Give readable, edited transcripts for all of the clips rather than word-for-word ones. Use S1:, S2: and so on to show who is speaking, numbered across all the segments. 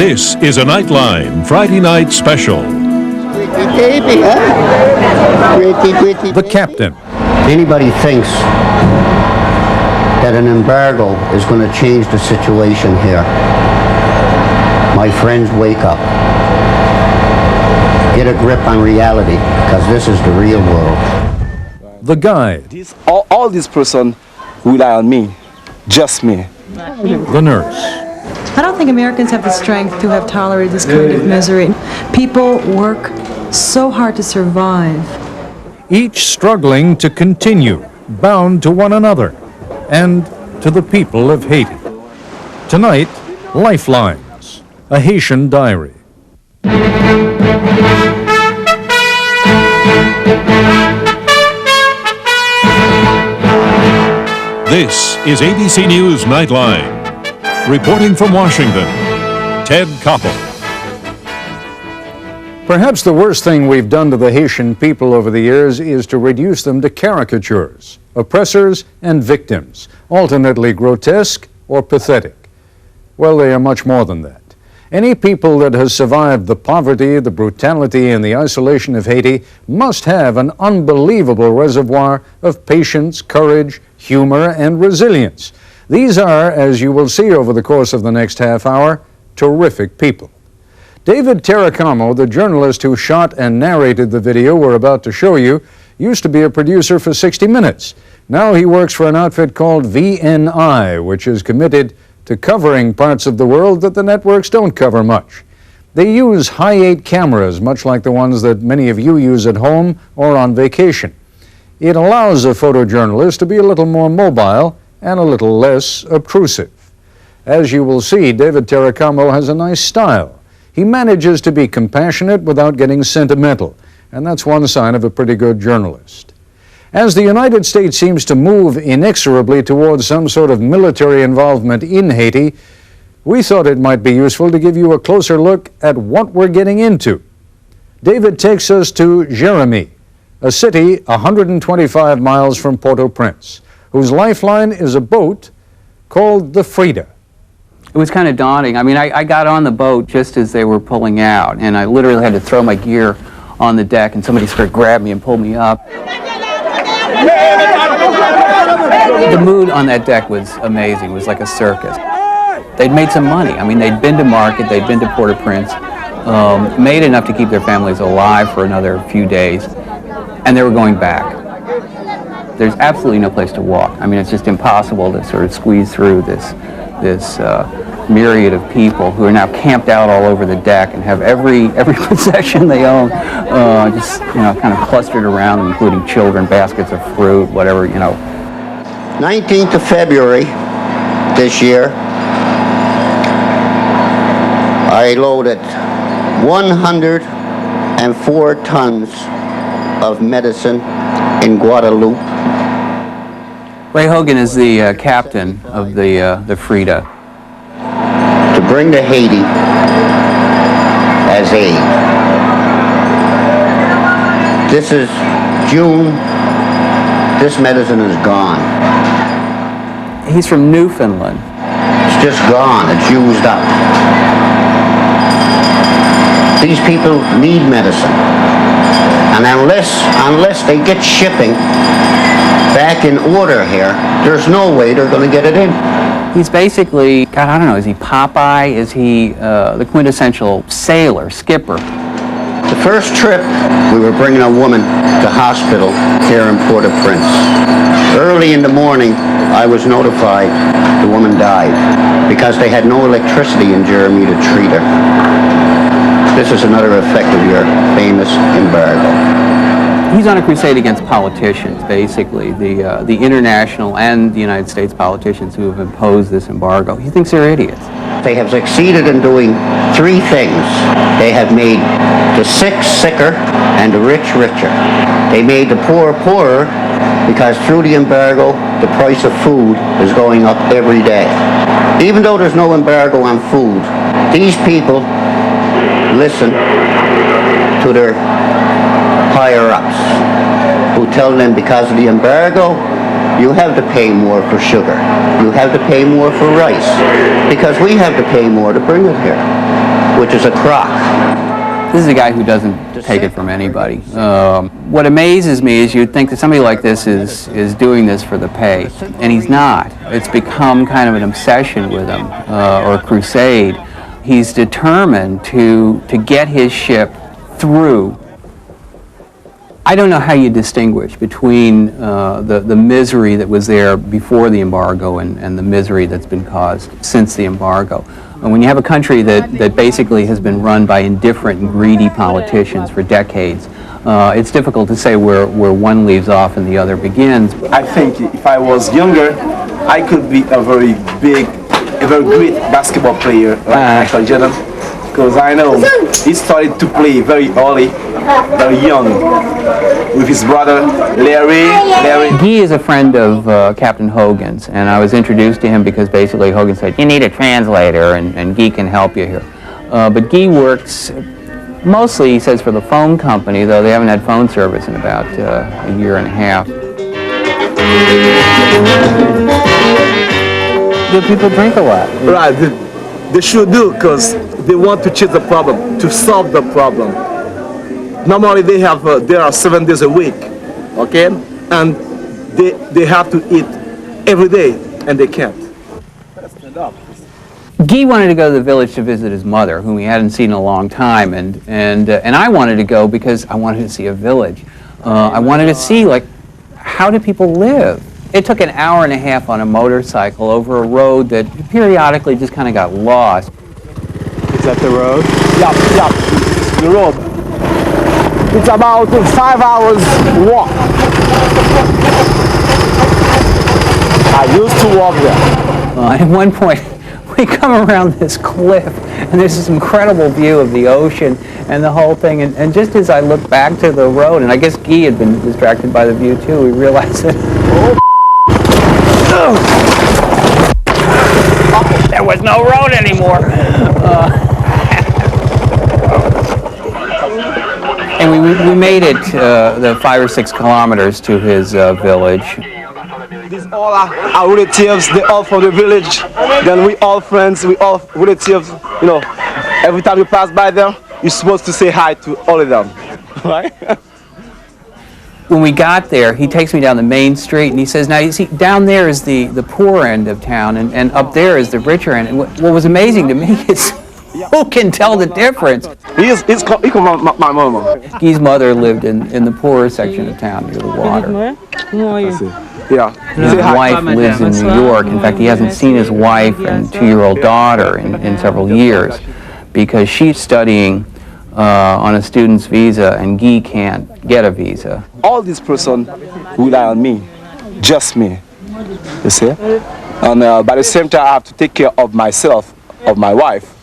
S1: This is a Nightline Friday night special.
S2: Baby, huh?
S3: The captain.
S2: Anybody thinks that an embargo is going to change the situation here, my friends, wake up. Get a grip on reality, because this is the real world.
S3: The guide.
S4: All these person rely on me, just me.
S3: The nurse.
S5: I don't think Americans have the strength to have tolerated this kind of misery. People work so hard to survive.
S3: Each struggling to continue, bound to one another, and to the people of Haiti. Tonight, Lifelines, a Haitian diary.
S1: This is ABC News Nightline. Reporting from Washington, Ted Koppel.
S3: Perhaps the worst thing we've done to the Haitian people over the years is to reduce them to caricatures, oppressors and victims, alternately grotesque or pathetic. Well, they are much more than that. Any people that has survived the poverty, the brutality, and the isolation of Haiti must have an unbelievable reservoir of patience, courage, humor, and resilience. These are, as you will see over the course of the next half hour, terrific people. David Terracamo, the journalist who shot and narrated the video we're about to show you, used to be a producer for 60 Minutes. Now he works for an outfit called VNI, which is committed to covering parts of the world that the networks don't cover much. They use high-8 cameras, much like the ones that many of you use at home or on vacation. It allows a photojournalist to be a little more mobile and a little less obtrusive. As you will see, David Terracamo has a nice style. He manages to be compassionate without getting sentimental, and that's one sign of a pretty good journalist. As the United States seems to move inexorably towards some sort of military involvement in Haiti, we thought it might be useful to give you a closer look at what we're getting into. David takes us to Jérémie, a city 125 miles from Port-au-Prince, whose lifeline is a boat called the Frida.
S6: It was kind of daunting. I mean, I got on the boat just as they were pulling out, and I literally had to throw my gear on the deck, and somebody sort of grabbed me and pulled me up. The mood on that deck was amazing. It was like a circus. They'd made some money. I mean, they'd been to market, they'd been to Port-au-Prince, made enough to keep their families alive for another few days, and they were going back. There's absolutely no place to walk. I mean, it's just impossible to sort of squeeze through this myriad of people who are now camped out all over the deck and have every possession they own just, you know, kind of clustered around them, including children, baskets of fruit, whatever, you know.
S2: 19th of February this year, I loaded 104 tons of medicine in Guadeloupe.
S6: Ray Hogan is the captain of the Frida.
S2: To bring to Haiti as aid. This is June. This medicine is gone.
S6: He's from Newfoundland.
S2: It's just gone. It's used up. These people need medicine. And unless they get shipping back in order here, there's no way they're going to get it in.
S6: He's basically, God, I don't know, is he Popeye? Is he the quintessential sailor, skipper?
S2: The first trip, we were bringing a woman to hospital here in Port-au-Prince. Early in the morning, I was notified the woman died because they had no electricity in Jérémie to treat her. This is another effect of your famous embargo.
S6: He's on a crusade against politicians, basically, the international and the United States politicians who have imposed this embargo. He thinks they're idiots.
S2: They have succeeded in doing three things. They have made the sick sicker and the rich richer. They made the poor poorer because through the embargo, the price of food is going up every day. Even though there's no embargo on food, these people listen to their higher-ups who tell them because of the embargo, you have to pay more for sugar. You have to pay more for rice because we have to pay more to bring it here. which is a crock.
S6: This is a guy who doesn't take it from anybody. What amazes me is you'd think that somebody like this is doing this for the pay, and he's not. It's become kind of an obsession with him, or a crusade. He's determined to get his ship through. I don't know how you distinguish between the misery that was there before the embargo and the misery that's been caused since the embargo. And when you have a country that basically has been run by indifferent and greedy politicians for decades, it's difficult to say where one leaves off and the other begins.
S4: I think if I was younger, I could be a very great basketball player like Michael Jordan, because I know he started to play very early, very young, with his brother Larry.
S6: Guy is a friend of Captain Hogan's, and I was introduced to him because basically Hogan said, you need a translator, and Guy can help you here. But Guy works mostly, he says, for the phone company, though they haven't had phone service in about a year and a half. Do people drink a lot?
S4: Right, they should do, because they want to change the problem, to solve the problem. Normally they are 7 days a week, okay? And they have to eat every day, and they can't.
S6: Guy wanted to go to the village to visit his mother, whom he hadn't seen in a long time, and I wanted to go because I wanted to see a village. I wanted to see, like, how do people live? It took an hour and a half on a motorcycle over a road that periodically just kind of got lost.
S4: Is that the road? Yeah, it's the road. It's about 5 hours walk. I used to walk there.
S6: At one point, we come around this cliff, and there's this incredible view of the ocean and the whole thing, and just as I look back to the road, and I guess Guy had been distracted by the view too, we realized that there was no road anymore. And we made it the 5 or 6 kilometers to his village.
S4: These all are our relatives, they're all from the village. Then we all friends, we all relatives. You know, every time you pass by them, you're supposed to say hi to all of them, right?
S6: When we got there, he takes me down the main street and he says, now you see, down there is the poor end of town, and up there is the richer end. And what was amazing to me is, who can tell the difference?
S4: He comes from my mama.
S6: Guy's mother lived in the poorer section of town near the water.
S4: Yeah.
S6: His wife lives in New York. In fact, he hasn't seen his wife and 2-year-old daughter in several years because she's studying on a student's visa, and Guy can't get a visa.
S4: All these person rely on me, just me, you see? And by the same time, I have to take care of myself, of my wife.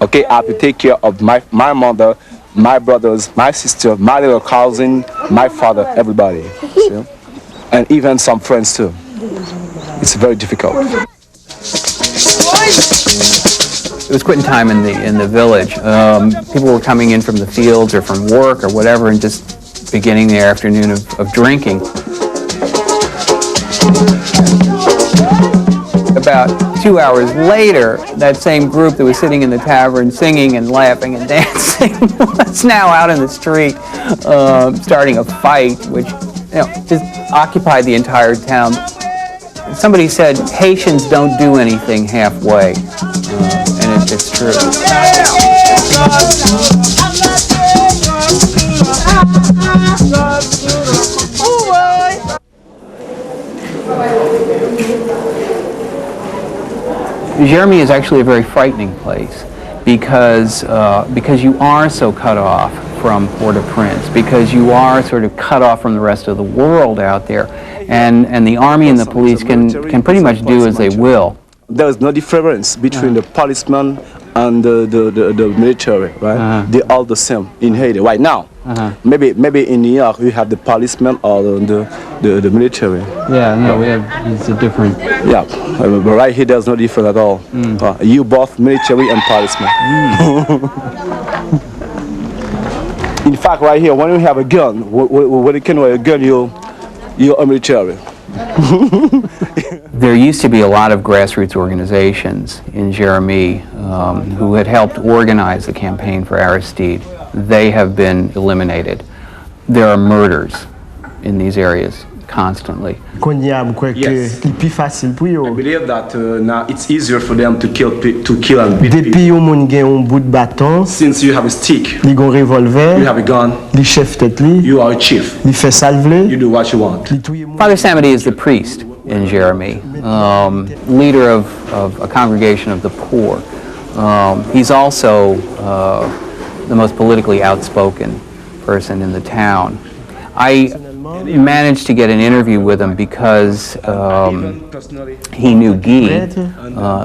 S4: Okay, I have to take care of my mother, my brothers, my sister, my little cousin, my father, everybody. See? And even some friends too. It's very difficult.
S6: It was quitting time in the village. People were coming in from the fields or from work or whatever and just beginning the afternoon of drinking. About 2 hours later, that same group that was sitting in the tavern singing and laughing and dancing was now out in the street starting a fight, which just occupied the entire town. Somebody said, Haitians don't do anything halfway, and it's true. Jeremy is actually a very frightening place because you are so cut off from Port-au-Prince, because you are sort of cut off from the rest of the world out there, and the army and the police can pretty much do as they will.
S4: There is no difference between the policemen and the military, right? They're all the same in Haiti right now. Maybe in New York you have the policemen or the military.
S6: Yeah, no, we have, it's a different...
S4: Yeah, but right here there's no difference at all. You both military and policemen. In fact, right here, when you have a gun, when you can wear a gun, you're a military.
S6: There used to be a lot of grassroots organizations in Jeremy who had helped organize the campaign for Aristide. They have been eliminated. There are murders in these areas constantly.
S4: Yes.
S7: I
S4: I believe that now it's easier for them to kill and beat
S7: Depuis
S4: people.
S7: yon moun gen yon bout de bâton,
S4: Since you have a stick,
S7: li gon revolver,
S4: you have a gun,
S7: li chef tête li,
S4: you are a chief.
S7: li fait salve,
S4: You do what you want.
S7: li touye moun.
S6: Father Samedi is the priest in Jeremy, leader of a congregation of the poor. He's also the most politically outspoken person in the town. I managed to get an interview with him because he knew Guy.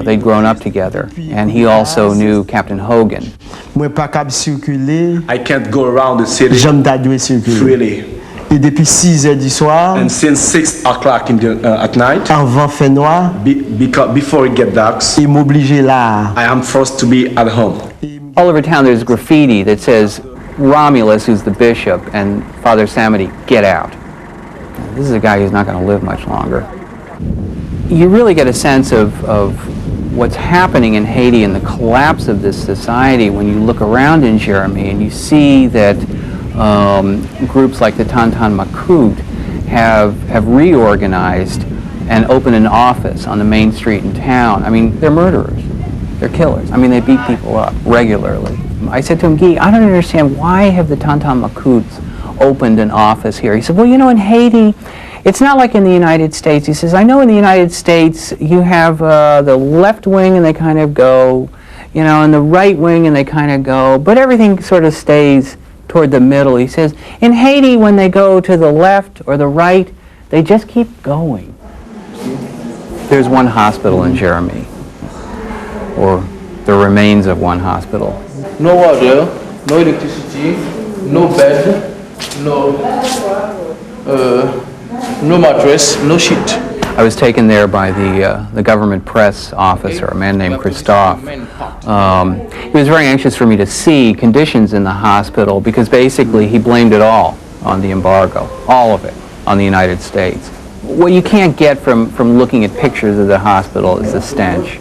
S6: They'd grown up together, and he also knew Captain Hogan.
S7: Mwen pa kab circuler,
S4: I can't go around the city
S7: j'aime ta dwe circuler.
S4: freely.
S7: Et depuis 6 heures du soir,
S4: And since 6 o'clock at night,
S7: avant fait noir,
S4: because before it gets dark,
S7: il m'oblige là.
S4: I am forced to be at home.
S6: All over town there's graffiti that says, Romulus, who's the bishop, and Father Samedi, get out. This is a guy who's not going to live much longer. You really get a sense of what's happening in Haiti and the collapse of this society when you look around in Jeremy and you see that groups like the Tantan Makut have reorganized and opened an office on the main street in town. I mean, they're murderers. They're killers. I mean, they beat people up regularly. I said to him, Guy, I don't understand, why have the Tantan Makuts opened an office here? He said, well, you know, in Haiti, it's not like in the United States. He says, I know in the United States you have the left wing and they kind of go, you know, and the right wing and they kind of go, but everything sort of stays toward the middle. He says, in Haiti, when they go to the left or the right, they just keep going. There's one hospital in Jeremy, or the remains of one hospital.
S8: No water, no electricity, no bed, no mattress, no sheet.
S6: I was taken there by the government press officer, a man named Christophe. He was very anxious for me to see conditions in the hospital because basically he blamed it all on the embargo, all of it on the United States. What you can't get from looking at pictures of the hospital is the stench,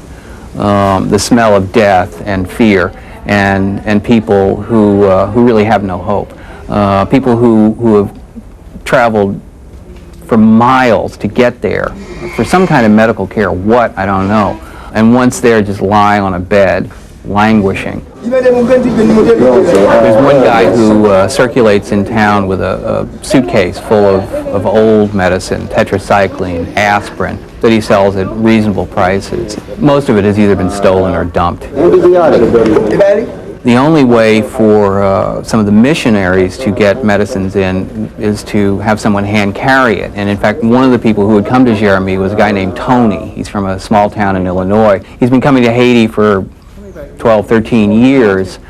S6: the smell of death and fear, and people who really have no hope. People who have traveled for miles to get there for some kind of medical care. What? I don't know. And once there, just lying on a bed, languishing. There's one guy who circulates in town with a suitcase full of old medicine, tetracycline, aspirin, that he sells at reasonable prices. Most of it has either been stolen or dumped. The only way for some of the missionaries to get medicines in is to have someone hand carry it. And in fact, one of the people who had come to Jeremy was a guy named Tony. He's from a small town in Illinois. He's been coming to Haiti for 12, 13 years,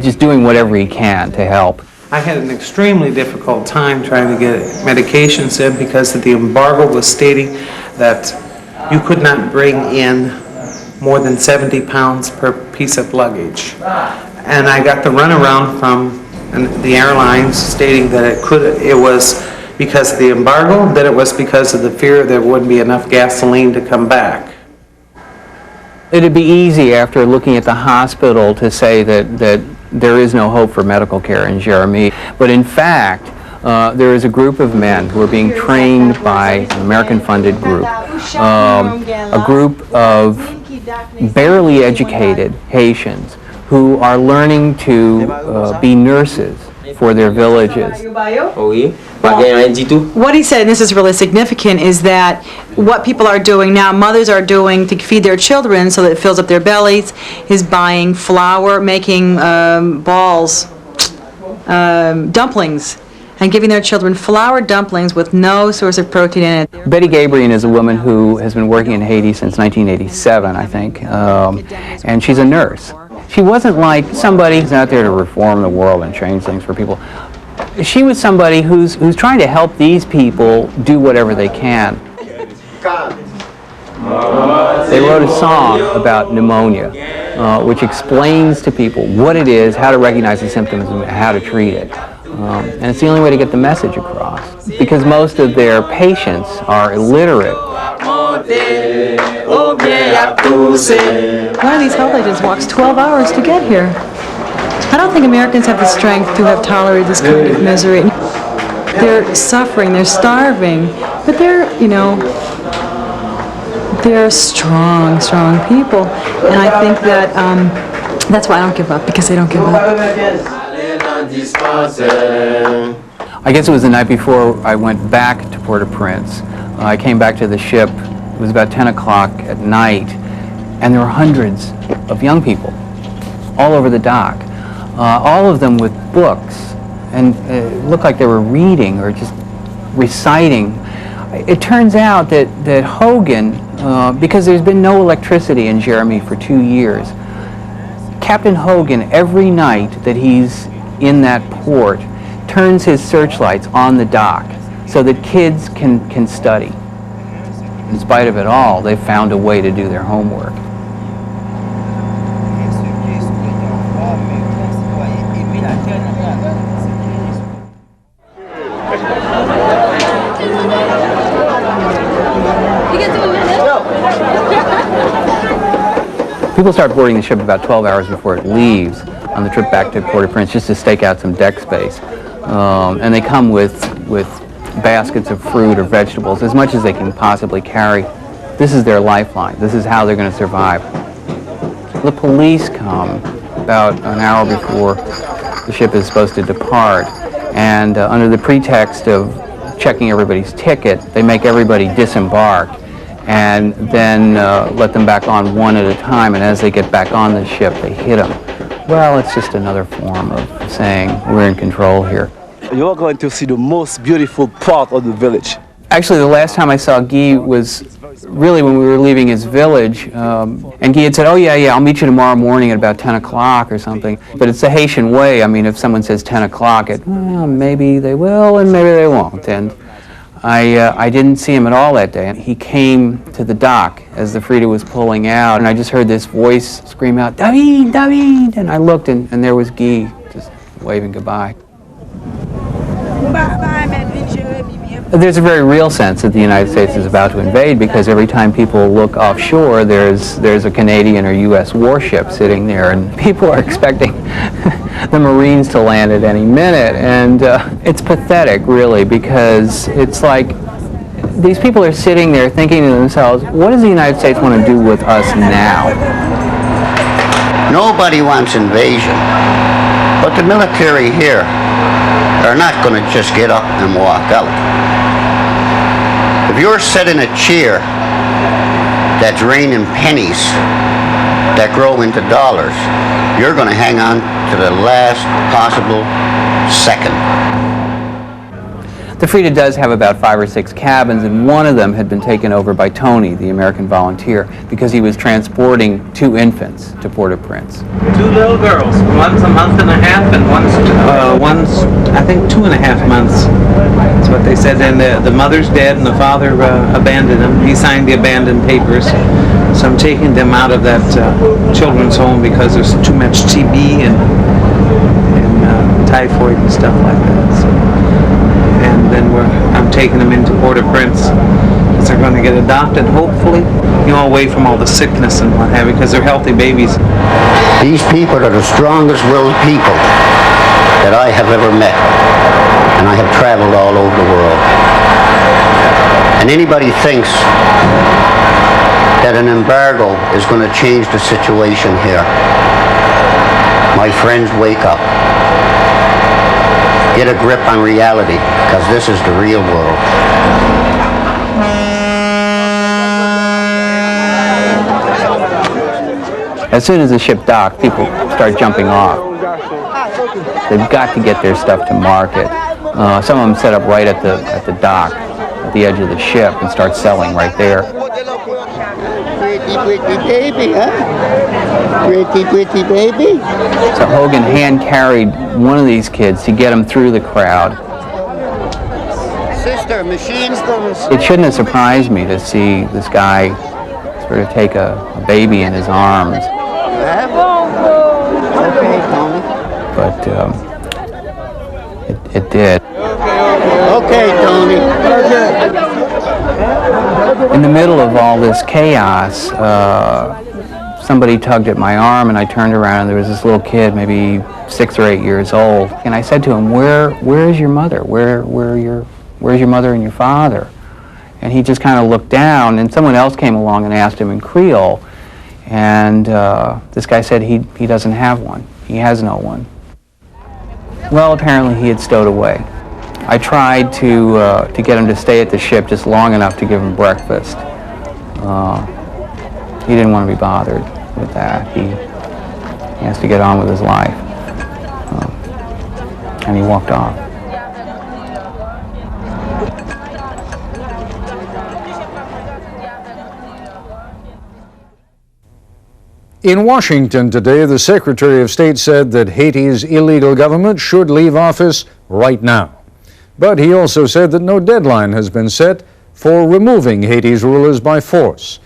S6: just doing whatever he can to help.
S9: I had an extremely difficult time trying to get medications in because the embargo was stating that you could not bring in more than 70 pounds per piece of luggage. And I got the runaround from the airlines stating that it was because of the embargo, that it was because of the fear there wouldn't be enough gasoline to come back.
S6: It'd be easy after looking at the hospital to say that there is no hope for medical care in Jeremy. But in fact, there is a group of men who are being trained by an American-funded group, a group of barely educated Haitians who are learning to be nurses for their villages.
S5: What he said, and this is really significant, is that what people are doing now, mothers are doing to feed their children so that it fills up their bellies, is buying flour, making balls, dumplings, and giving their children flour dumplings with no source of protein in it.
S6: Betty Gabriel is a woman who has been working in Haiti since 1987, I think, and she's a nurse. She wasn't like somebody who's out there to reform the world and change things for people. She was somebody who's trying to help these people do whatever they can. They wrote a song about pneumonia, which explains to people what it is, how to recognize the symptoms, and how to treat it. And it's the only way to get the message across, because most of their patients are illiterate.
S5: One of these health agents walks 12 hours to get here. I don't think Americans have the strength to have tolerated this kind of misery. They're suffering, they're starving, but they're, you know, they're strong people. And I think that that's why I don't give up, because they don't give up.
S6: I guess it was the night before I went back to Port-au-Prince. I came back to the ship. It was about 10 o'clock at night, and there were hundreds of young people all over the dock, all of them with books, and it looked like they were reading or just reciting. It turns out that Hogan, because there's been no electricity in Jeremy for 2 years, Captain Hogan, every night that he's in that port, turns his searchlights on the dock so that kids can study. In spite of it all, they've found a way to do their homework. People start boarding the ship about 12 hours before it leaves on the trip back to Port-au-Prince just to stake out some deck space. And they come with baskets of fruit or vegetables, as much as they can possibly carry. This is their lifeline. This is how they're going to survive. The police come about an hour before the ship is supposed to depart, and under the pretext of checking everybody's ticket, they make everybody disembark and then let them back on one at a time, and as they get back on the ship, they hit them. Well, it's just another form of saying we're in control here.
S4: You're going to see the most beautiful part of the village.
S6: Actually, the last time I saw Guy was really when we were leaving his village, and Guy had said, oh yeah, I'll meet you tomorrow morning at about 10 o'clock or something. But it's the Haitian way. I mean, if someone says 10 o'clock, well, maybe they will and maybe they won't. And I didn't see him at all that day. He came to the dock as the Frida was pulling out, and I just heard this voice scream out, David, David! And I looked, and there was Guy just waving goodbye. There's a very real sense that the United States is about to invade, because every time people look offshore, there's a Canadian or U.S. warship sitting there, and people are expecting the Marines to land at any minute. And it's pathetic, really, because it's like these people are sitting there thinking to themselves, what does the United States want to do with us now?
S2: Nobody wants invasion, but the military here are not going to just get up and walk out. If you're set in a chair that's raining pennies that grow into dollars, you're going to hang on to the last possible second.
S6: The Frida does have about 5 or 6 cabins, and one of them had been taken over by Tony, the American volunteer, because he was transporting 2 infants to Port-au-Prince.
S9: 2 little girls, one's a month and a half and one's I think 2.5 months. That's what they said. And the mother's dead and the father abandoned them. He signed the abandoned papers. So I'm taking them out of that children's home because there's too much TB and typhoid and stuff like that. So, and then I'm taking them into Port-au-Prince because they're going to get adopted, hopefully, away from all the sickness and what have you, because they're healthy babies.
S2: These people are the strongest willed people that I have ever met, and I have traveled all over the world. And anybody thinks that an embargo is going to change the situation here, my friends, wake up. Get a grip on reality, because this is the real world.
S6: As soon as the ship docked, people start jumping off. They've got to get their stuff to market. Some of them set up right at the dock, at the edge of the ship, and start selling right there.
S2: Pretty baby, huh? Pretty baby.
S6: So Hogan hand-carried one of these kids to get him through the crowd.
S2: Sister, machines.
S6: It shouldn't have surprised me to see this guy sort of take a baby in his arms.
S2: Okay, Tony.
S6: But it did.
S2: Okay, Tony.
S6: In the middle of all this chaos, somebody tugged at my arm, and I turned around, and there was this little kid, maybe 6 or 8 years old. And I said to him, where is your mother? Where's your mother and your father? And he just kind of looked down, and someone else came along and asked him in Creole. And this guy said he doesn't have one. He has no one. Well, apparently he had stowed away. I tried to get him to stay at the ship just long enough to give him breakfast. He didn't want to be bothered with that. He has to get on with his life. And he walked off.
S3: In Washington today, the Secretary of State said that Haiti's illegal government should leave office right now. But he also said that no deadline has been set for removing Haiti's rulers by force.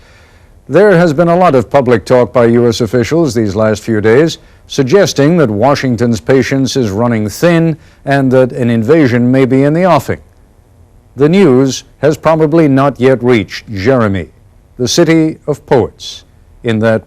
S3: There has been a lot of public talk by U.S. officials these last few days, suggesting that Washington's patience is running thin and that an invasion may be in the offing. The news has probably not yet reached Jeremy, the city of poets, in that